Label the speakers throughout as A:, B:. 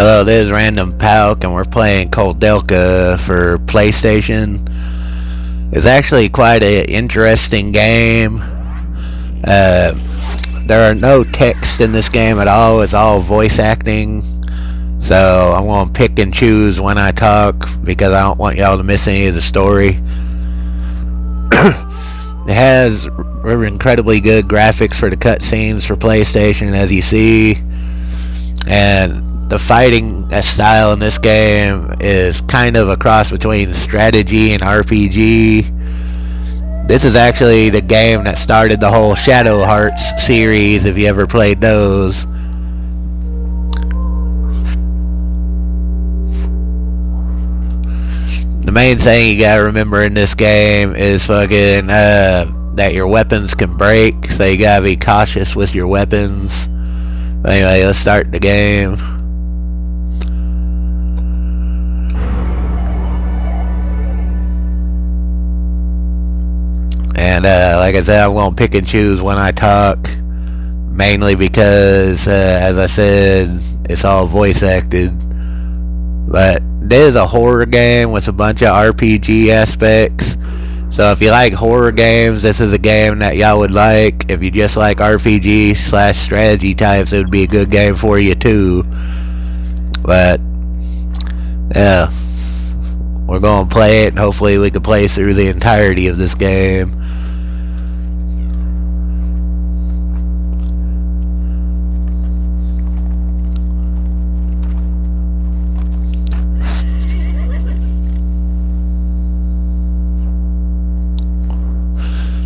A: Hello, this is Random Palk, and we're playing KOUDELKA for PlayStation. It's actually quite an interesting game. There are no text in this game at all. It's all voice acting. So I'm going to pick and choose when I talk because I don't want y'all to miss any of the story. It has incredibly good graphics for the cutscenes for PlayStation, as you see. And the fighting style in this game is kind of a cross between strategy and RPG. This is actually the game that started the whole Shadow Hearts series, if you ever played those. The main thing you gotta remember in this game is fucking that your weapons can break, so you gotta be cautious with your weapons. But anyway, let's start the game. And like I said, I'm going to pick and choose when I talk, mainly because, as I said, it's all voice acted. But this is a horror game with a bunch of RPG aspects. So if you like horror games, this is a game that y'all would like. If you just like RPG/strategy types, it would be a good game for you too. But yeah, we're going to play it, and hopefully we can play through the entirety of this game.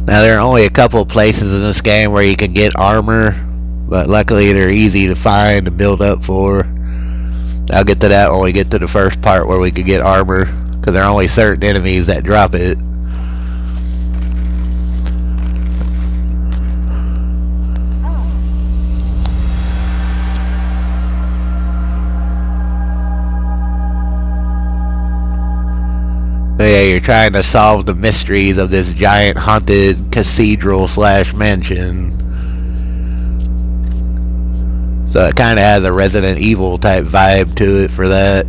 A: Now, there are only a couple of places in this game where you can get armor, but luckily they're easy to find and build up for. I'll get to that when we get to the first part where we can get armor, because there are only certain enemies that drop it. Yeah, you're trying to solve the mysteries of this giant haunted cathedral/mansion. So it kind of has a Resident Evil type vibe to it for that.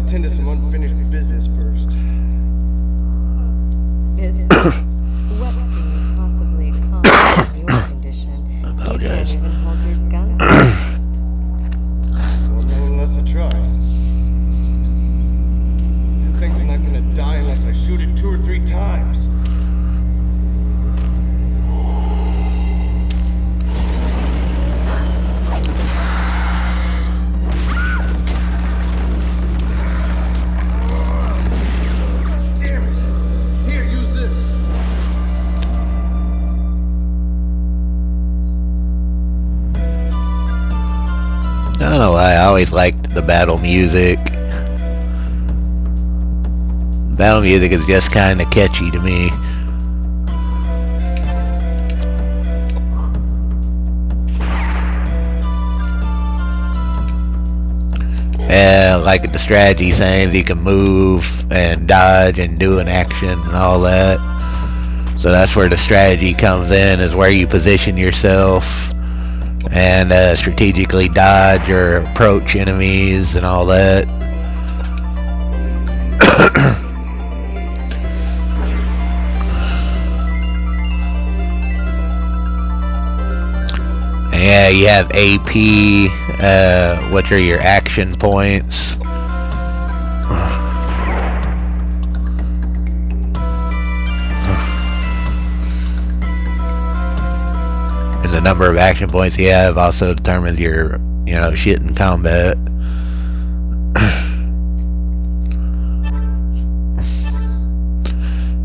B: Tend to some unfinished business first.
C: What can you possibly cause in your condition?
A: I apologize.
C: You can't even hold your gun.
B: Well, no, unless I try. That thing's not gonna die unless I shoot it 2 or 3 times.
A: I don't know why, I always liked the battle music. Battle music is just kind of catchy to me. Yeah, like the strategy things, you can move and dodge and do an action and all that. So that's where the strategy comes in, is where you position yourself and strategically dodge or approach enemies and all that. And yeah, you have AP, which are your action points. number of action points you have also determines your, shit in combat.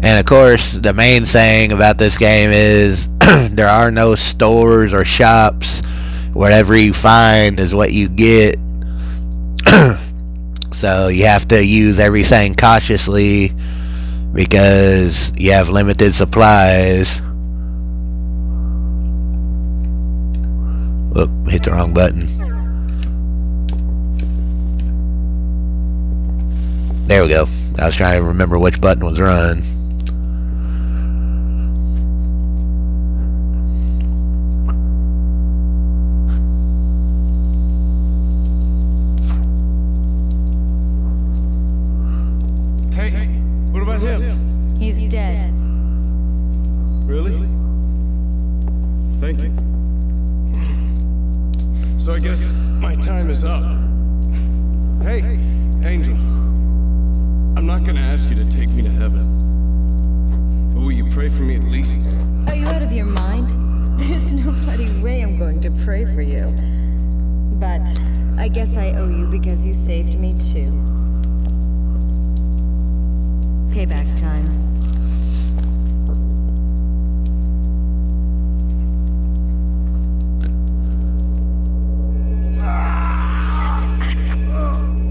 A: And of course, the main saying about this game is there are no stores or shops. Whatever you find is what you get. So you have to use everything cautiously because you have limited supplies. Oop, hit the wrong button. There we go. I was trying to remember which button was run.
B: Hey, what about him?
C: He's dead.
B: Really? Thank you. So I guess my time is up. Hey, Angel. I'm not gonna ask you to take me to heaven. But will you pray for me at least?
C: Are you out of your mind? There's no bloody way I'm going to pray for you. But I guess I owe you because you saved me too. Payback time.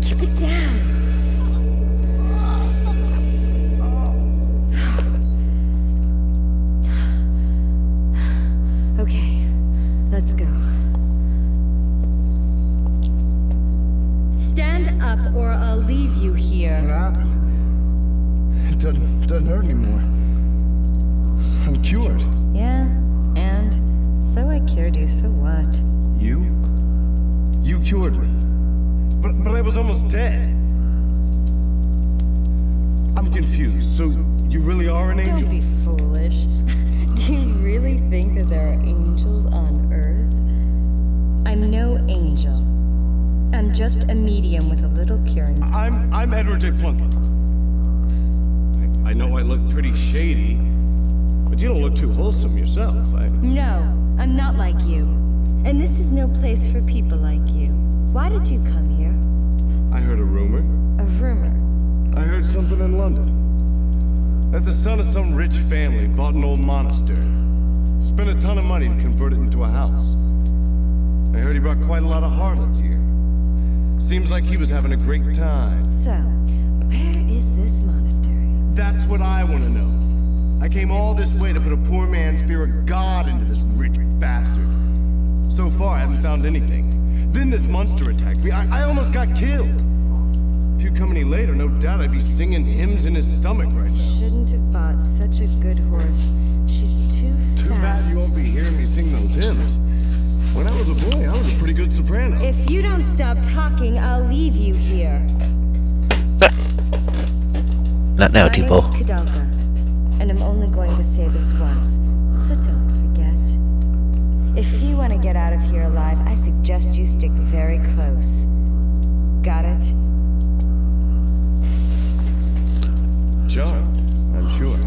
C: Keep it down. Okay, let's go. Stand up or I'll leave you here.
B: What happened? It doesn't hurt anymore. I'm cured.
C: Yeah, and so I cured you, so what?
B: You? You cured me. But I was almost dead. I'm confused. So you really are an angel?
C: Don't be foolish. Do you really think that there are angels on Earth? I'm no angel. I'm just a medium with a little curing.
B: I'm Edward J. Plunkett. I know I look pretty shady, but you don't look too wholesome yourself.
C: No, I'm not like you. And this is no place for people like you. Why did you come here?
B: I heard a rumor.
C: A rumor.
B: I heard something in London. That the son of some rich family bought an old monastery. Spent a ton of money to convert it into a house. I heard he brought quite a lot of harlots here. Seems like he was having a great time.
C: So, where is this monastery?
B: That's what I want to know. I came all this way to put a poor man's fear of God into this rich bastard. So far, I haven't found anything. Then this monster attacked me. I almost got killed. If you'd come any later, no doubt I'd be singing hymns in his stomach right now.
C: Shouldn't have bought such a good horse. She's too fast.
B: Too bad you won't be hearing me sing those hymns. When I was a boy, I was a pretty good soprano.
C: If you don't stop talking, I'll leave you here.
A: Not now,
C: My
A: Tipo.
C: name's KOUDELKA, and I'm only going to say this once, so don't forget. If you want to get out of here alive, I suggest you stick very close. Got it?
B: Charmed, I'm sure.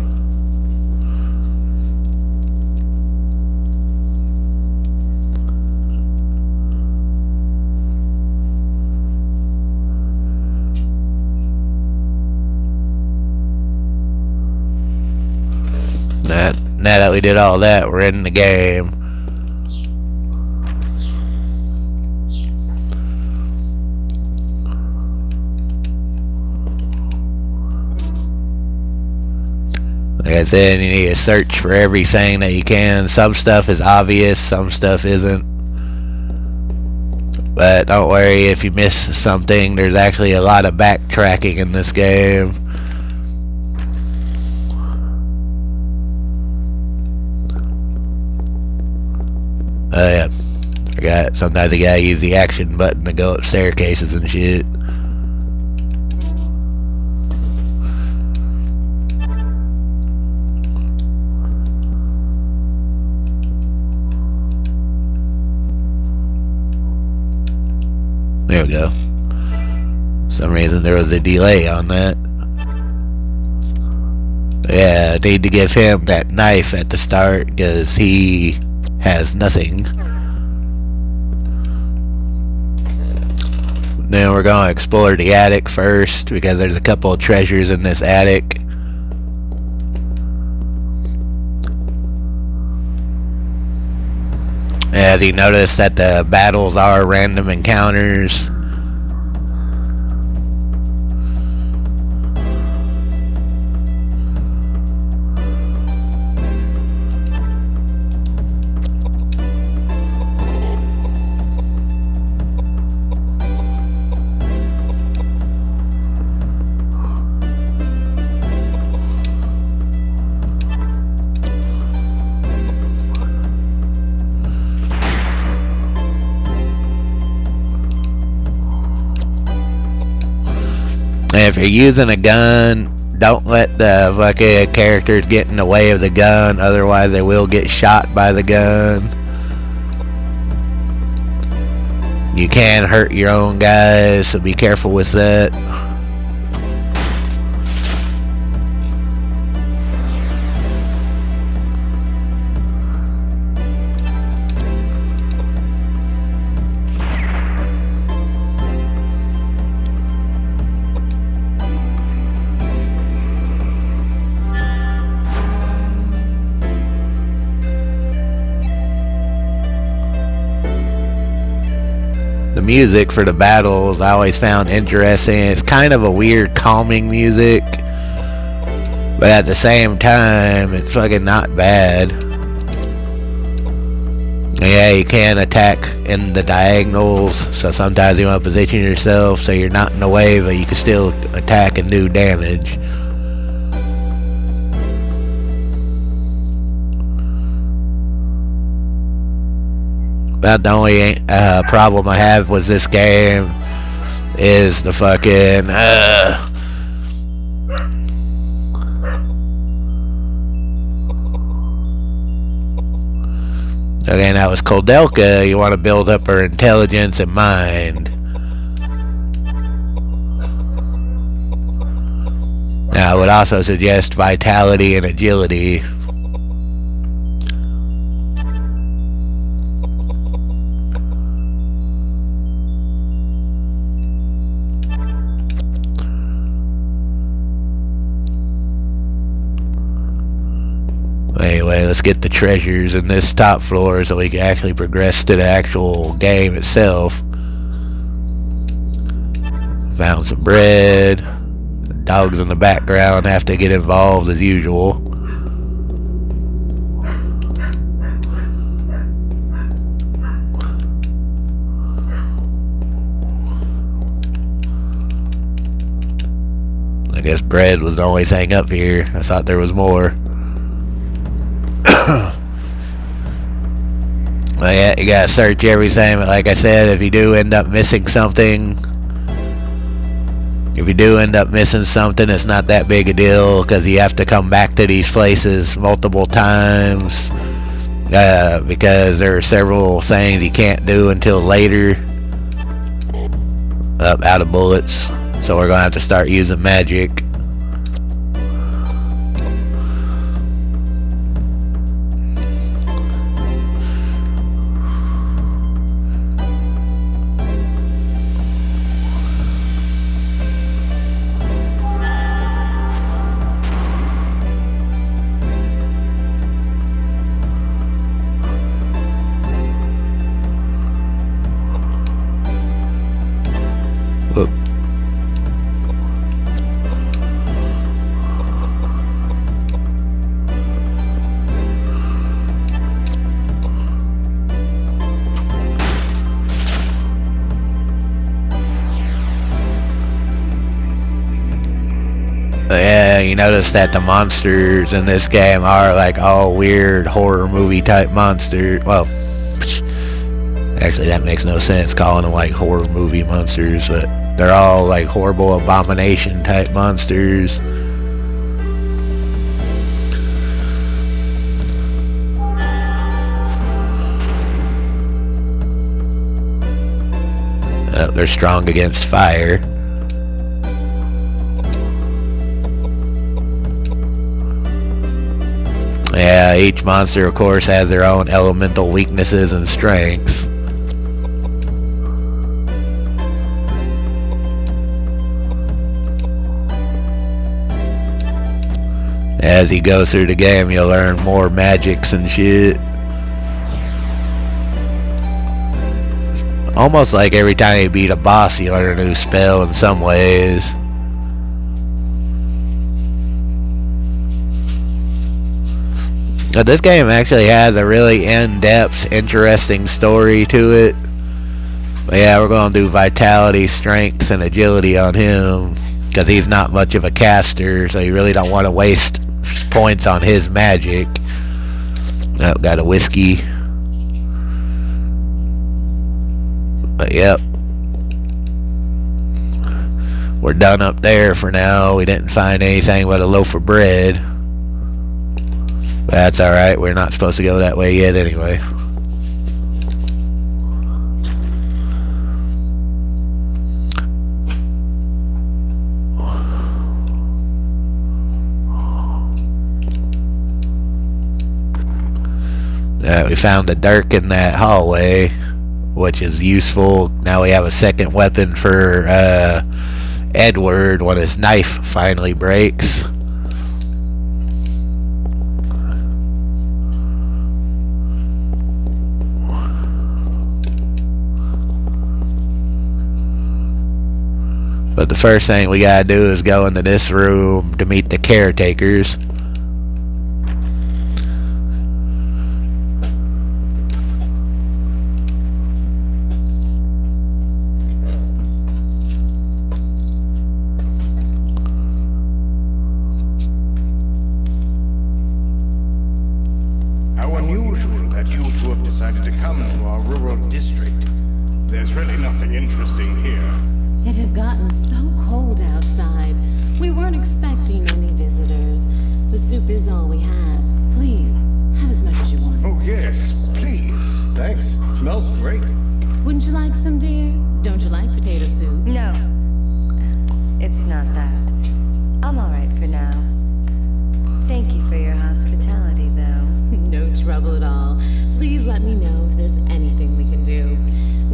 A: Now that we did all that, we're in the game. Like I said, you need to search for everything that you can. Some stuff is obvious, some stuff isn't. But don't worry if you miss something. There's actually a lot of backtracking in this game. Oh yeah, forgot. Sometimes you gotta use the action button to go up staircases and shit. There we go. For some reason there was a delay on that. But yeah, I need to give him that knife at the start because he has nothing. Then we're going to explore the attic first because there's a couple of treasures in this attic. As you notice that the battles are random encounters. And if you're using a gun, don't let the fucking characters get in the way of the gun, otherwise they will get shot by the gun. You can hurt your own guys, so be careful with that. The music for the battles I always found interesting. It's kind of a weird calming music, but at the same time it's fucking not bad. Yeah, you can attack in the diagonals, so sometimes you want to position yourself so you're not in the way, but you can still attack and do damage. About the only problem I have with this game is the fucking again, that was KOUDELKA. You want to build up her intelligence and mind. Now, I would also suggest vitality and agility. Anyway, let's get the treasures in this top floor so we can actually progress to the actual game itself. Found some bread. The dogs in the background have to get involved as usual. I guess bread was the only thing up here. I thought there was more. Well, yeah, you gotta search everything, but like I said, if you do end up missing something, it's not that big a deal, because you have to come back to these places multiple times, because there are several things you can't do until later. Out of bullets, so we're gonna have to start using magic. Whoop. Yeah, you notice that the monsters in this game are like all weird horror movie type monsters. Well, actually that makes no sense calling them like horror movie monsters, but they're all like horrible abomination type monsters. They're strong against fire. Yeah, each monster, of course, has their own elemental weaknesses and strengths. As you go through the game, you'll learn more magics and shit. Almost like every time you beat a boss, you learn a new spell in some ways. But this game actually has a really in-depth, interesting story to it. But yeah, we're going to do vitality, strength, and agility on him, because he's not much of a caster, so you really don't want to waste points on his magic. Oh, got a whiskey. But yep, we're done up there for now. We didn't find anything but a loaf of bread. But that's alright, we're not supposed to go that way yet anyway. We found a dirk in that hallway, which is useful. Now we have a second weapon for Edward when his knife finally breaks. But the first thing we gotta do is go into this room to meet the caretakers.
B: How unusual that you two have decided to come to our rural district. There's really nothing interesting here.
D: It has gotten so cold outside. We weren't expecting any visitors. The soup is all we have. Please, have as much as you want.
B: Oh, yes, please. Thanks. Smells great.
D: Wouldn't you like some, dear? Don't you like potato soup?
C: No. It's not that. I'm alright for now. Thank you for your hospitality, though.
D: No trouble at all. Please let me know if there's anything we can do.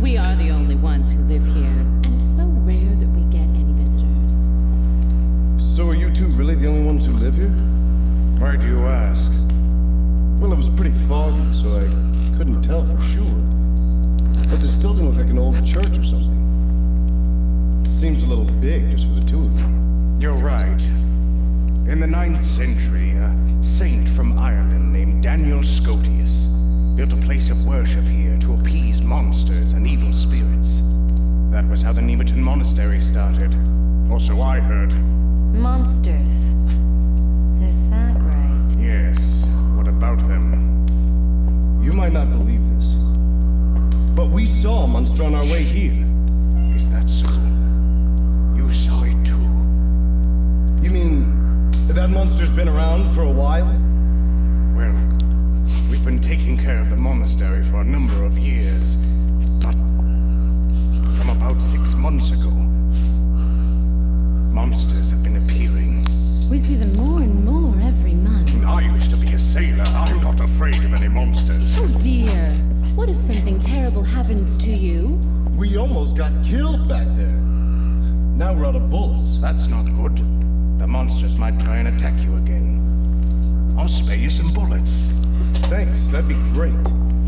D: We are the only ones who live here, and it's so rare that we get any visitors.
B: So are you two really the only ones who live here? Why do you ask? Well, it was pretty foggy, so I couldn't tell for sure. But this building looked like an old church or something. Seems a little big just for the two of you. You're right. In the 9th century, a saint from Ireland named Daniel Scotius built a place of worship here to appease monsters and evil spirits. That was how the Nemeton Monastery started. Or so I heard.
C: Monsters. Is that right?
B: Yes. What about them? You might not believe this, but we saw a monster on our way here. Is that so? You saw it too? You mean that monster's been around for a while? Well, we've been taking care of the monastery for a number of years, but from about 6 months ago, monsters have been appearing.
D: We see them more and more every month.
B: I used to be a sailor. I'm not afraid of any monsters.
D: Oh dear. What if something terrible happens to you?
B: We almost got killed back there. Now we're out of bullets. That's not good. The monsters might try and attack you again. I'll spare you some bullets. Thanks, that'd be great.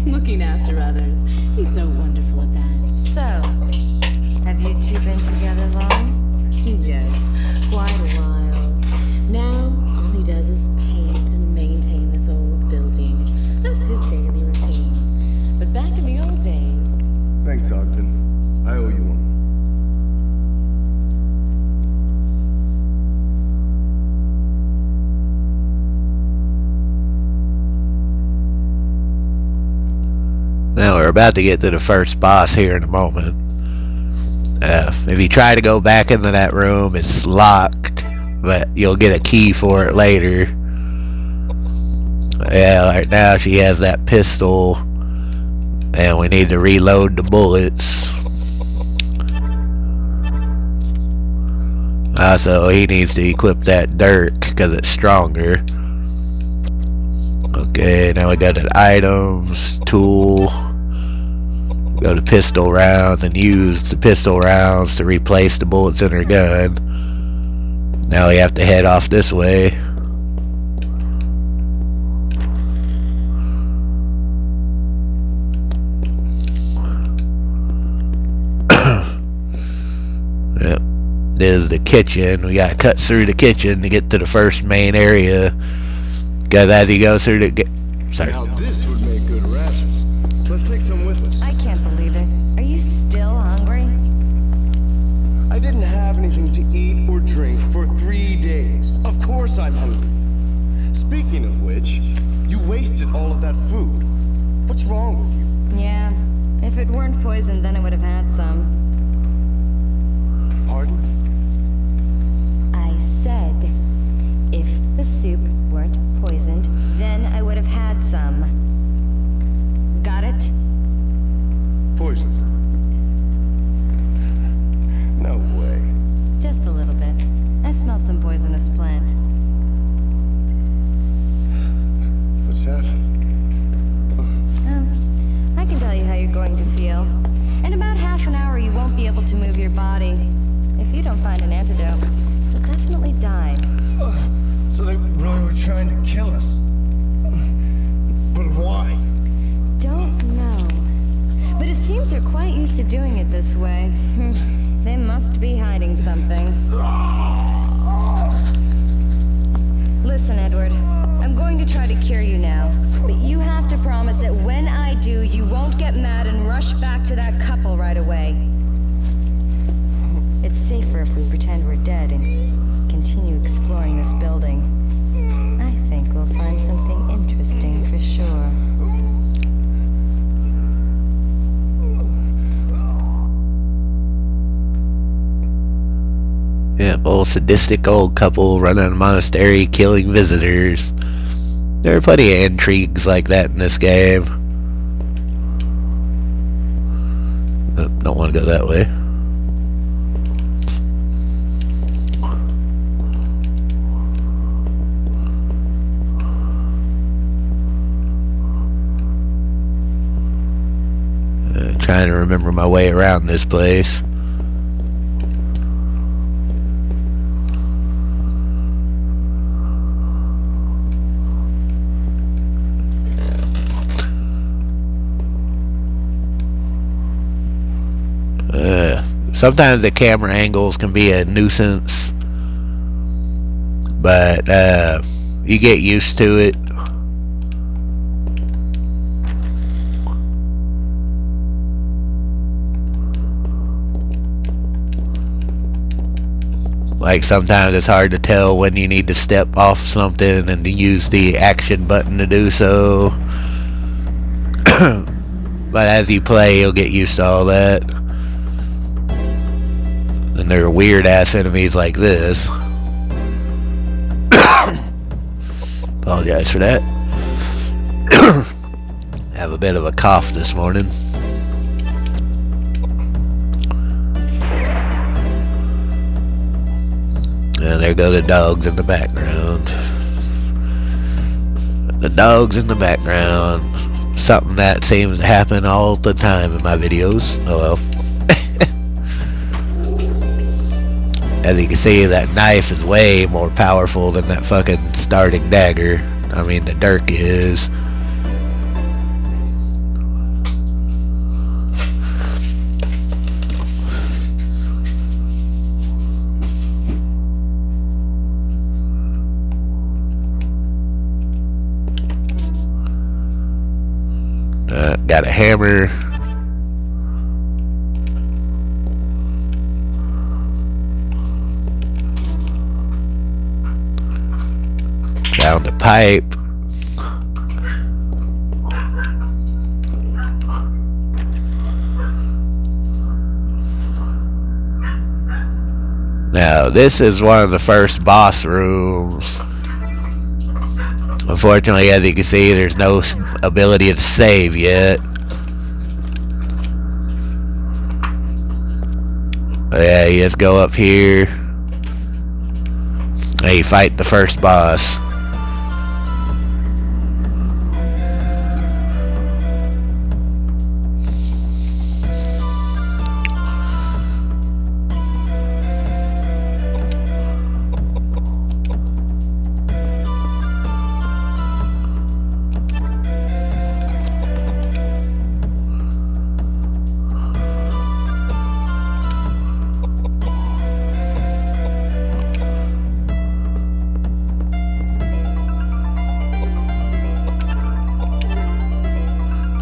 D: Looking after others. He's so wonderful at that.
C: So, have you two been together long?
D: Yes, quite a while. Now, all he does is paint and maintain this old building. That's his daily routine. But back in the old days...
B: Thanks, Ogden. I owe you one.
A: Now we're about to get to the first boss here in a moment. If you try to go back into that room, it's locked, but you'll get a key for it later. Yeah, right now she has that pistol, and we need to reload the bullets. Also, he needs to equip that dirk because it's stronger. Okay, now we go to items, tool, go to pistol rounds and use the pistol rounds to replace the bullets in her gun. Now we have to head off this way. Yep. This is the kitchen. We gotta cut through the kitchen to get to the first main area. Because as you go through the... Sorry.
B: Now this would make good rations. Let's take some with us.
C: I can't believe it. Are you still hungry?
B: I didn't have anything to eat or drink for 3 days. Of course I'm hungry. Speaking of which, you wasted all of that food. What's wrong with you?
C: Yeah. If it weren't poisoned, then I would have had some.
B: Pardon?
C: I said, if the soup weren't poisoned, then I would have had some. Got it?
B: Poison. No way.
C: Just a little bit. I smelled some poisonous plant.
B: What's happened?
C: I can tell you how you're going to feel. In about half an hour, you won't be able to move your body. If you don't find an antidote, you'll definitely die.
B: So they really were trying to kill us. But why?
C: Don't know. But it seems they're quite used to doing it this way. They must be hiding something. Listen, Edward. I'm going to try to cure you now. But you have to promise that when I do, you won't get mad and rush back to that couple right away. It's safer if we pretend we're dead and continue exploring this building. I think we'll find something interesting for sure.
A: Yeah, old sadistic old couple running a monastery killing visitors. There are plenty of intrigues like that in this game. Don't want to go that way. Trying to remember my way around this place. Sometimes the camera angles can be a nuisance, but you get used to it. Like sometimes it's hard to tell when you need to step off something and to use the action button to do so. But as you play, you'll get used to all that. And there are weird ass enemies like this. Apologize for that. Have a bit of a cough this morning. And there go the dogs in the background. The dogs in the background. Something that seems to happen all the time in my videos. Oh well. As you can see, that knife is way more powerful than that fucking starting dagger. I mean, the dirk is. Got a hammer. Found a pipe. Now, this is one of the first boss rooms. Unfortunately, as you can see, there's no ability to save yet. Yeah, you just go up here and you fight the first boss.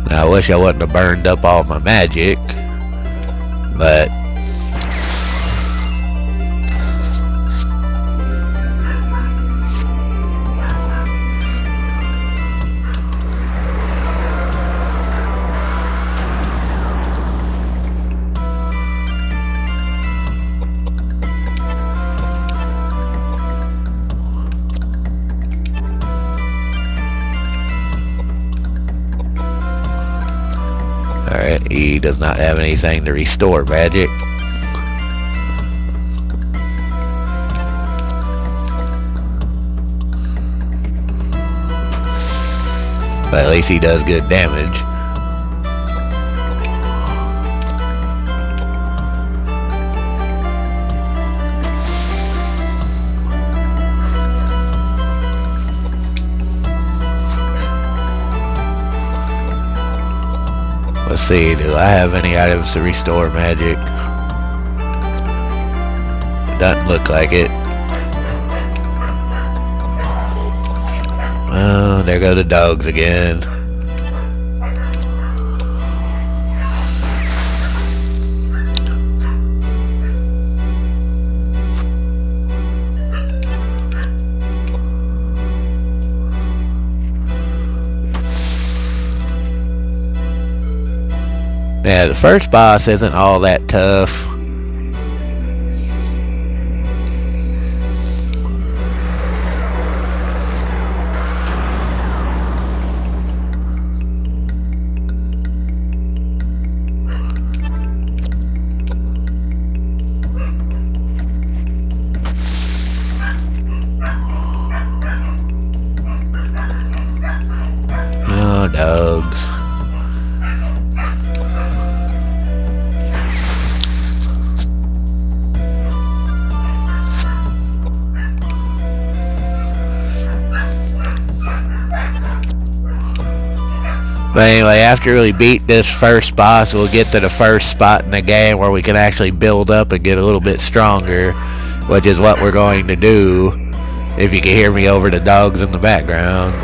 A: Now, I wish I wouldn't have burned up all my magic, but alright, he does not have anything to restore magic. But at least he does good damage. Let's see, do I have any items to restore magic? Doesn't look like it. Oh, there go the dogs again. Yeah, the first boss isn't all that tough. Oh, dogs. But anyway, after we beat this first boss, we'll get to the first spot in the game where we can actually build up and get a little bit stronger, which is what we're going to do, if you can hear me over the dogs in the background.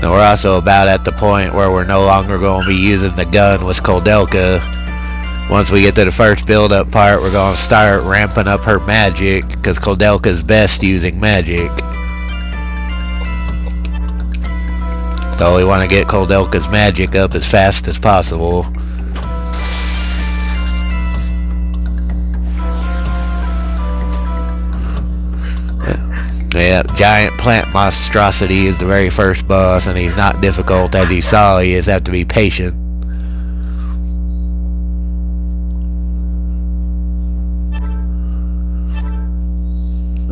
A: And we're also about at the point where we're no longer going to be using the gun with KOUDELKA. Once we get to the first build-up part, we're going to start ramping up her magic, because KOUDELKA's best using magic. So we want to get KOUDELKA's magic up as fast as possible. Yeah, giant plant monstrosity is the very first boss, and he's not difficult as you saw. You just have to be patient.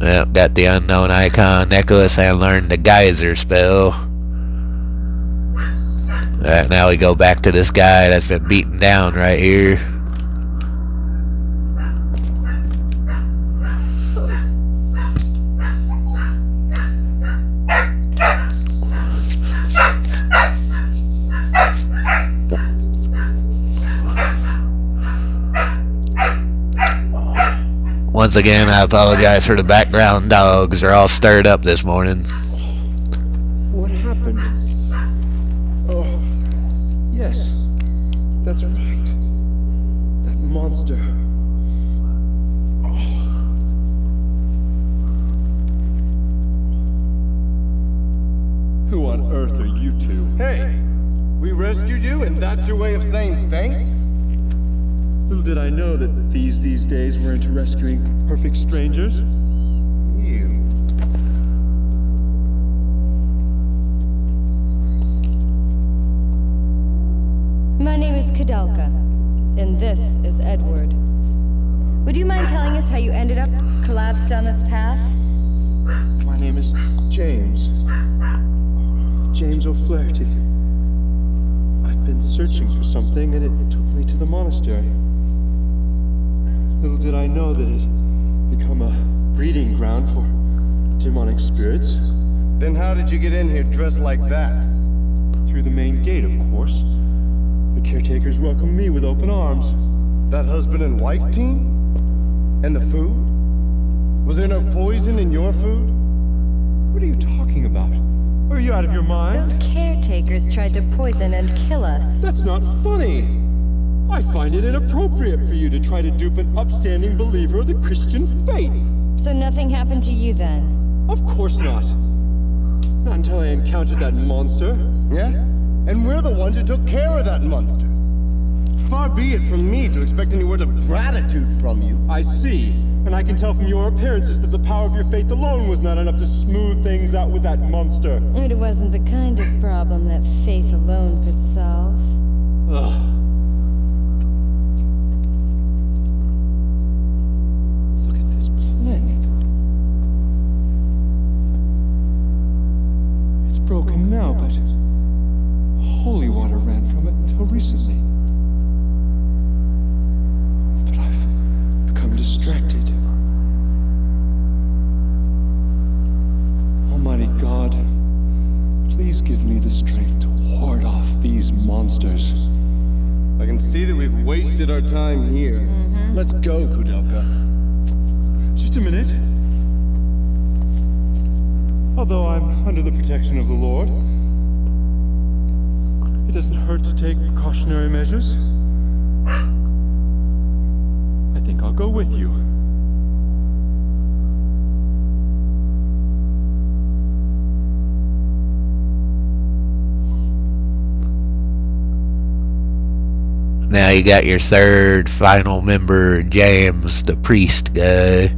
A: Yep, got the unknown icon necklace and learned the geyser spell. Alright, now we go back to this guy that's been beaten down right here. Once again, I apologize for the background dogs. They're all stirred up this morning.
B: What happened? Oh, yes. That's right. That monster. Who on earth are you two? Hey! We rescued you, and that's your way of saying thanks? Little did I know that these days we're into rescuing perfect strangers. You.
C: My name is KOUDELKA, and this is Edward. Would you mind telling us how you ended up collapsed down this path?
B: My name is James. James O'Flaherty. I've been searching for something, and it took me to the monastery. Little did I know that it had become a breeding ground for demonic spirits. Then how did you get in here dressed like that? Through the main gate, of course. The caretaker
E: caretakers welcomed me with open arms.
B: That husband and wife team? And the food? Was there no poison in your food?
E: What are you talking about? Are you out of your mind?
C: Those caretakers tried to poison and kill us.
E: That's not funny. I find it inappropriate for you to try to dupe an upstanding believer of the Christian faith.
C: So nothing happened to you then?
E: Of course not. Not until I encountered that monster.
B: Yeah? And we're the ones who took care of that monster. Far be it from me to expect any words of gratitude from you.
E: I see. And I can tell from your appearances that the power of your faith alone was not enough to smooth things out with that monster.
C: It wasn't the kind of problem that faith alone could solve.
E: Ugh. Look at this planet. It's broken now, but holy water ran from it until recently. But I've become distracted. Almighty God, please give me the strength to ward off these monsters.
B: I can see that we've wasted our time here. Let's go, Koudelka.
E: Just a minute. Although I'm under the protection of the Lord, it doesn't hurt to take precautionary measures. I think I'll go with you.
A: Now you got your third final member, James, the priest guy.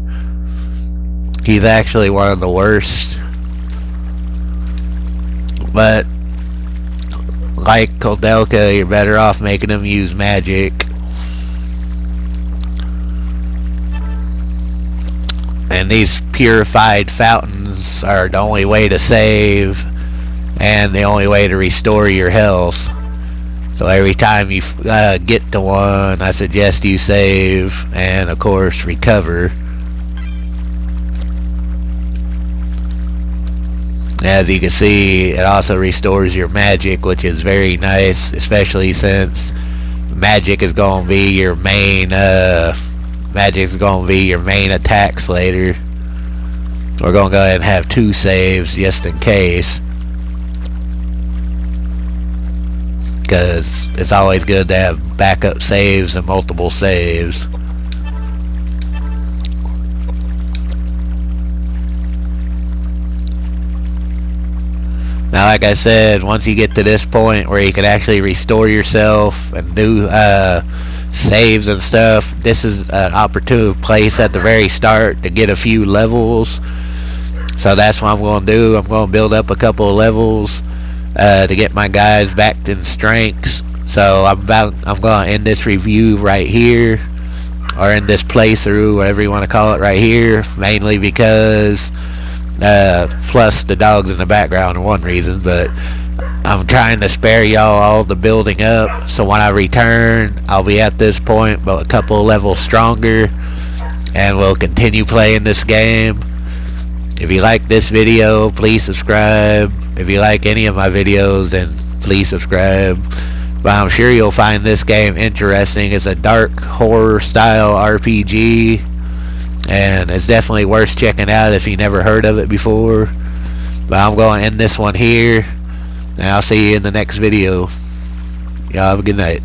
A: He's actually one of the worst. But like KOUDELKA, you're better off making him use magic. And these purified fountains are the only way to save and the only way to restore your health. So every time you get to one, I suggest you save and, of course, recover. As you can see, it also restores your magic, which is very nice, especially since magic is going to be your main attacks later. We're going to go ahead and have 2 saves just in case, because it's always good to have backup saves and multiple saves. Now, like I said, once you get to this point where you can actually restore yourself and do saves and stuff, this is an opportune place at the very start to get a few levels. So that's what I'm going to do. I'm going to build up a couple of levels to get my guys back in strengths. So I'm going to end this review right here, or in this playthrough, whatever you want to call it, right here, mainly because plus the dogs in the background are one reason, but I'm trying to spare y'all all the building up, so when I return I'll be at this point but a couple levels stronger, and we'll continue playing this game. If you like this video, please subscribe. If you like any of my videos, then please subscribe. But I'm sure you'll find this game interesting. It's a dark horror style RPG, and it's definitely worth checking out if you never heard of it before. But I'm going to end this one here, and I'll see you in the next video. Y'all have a good night.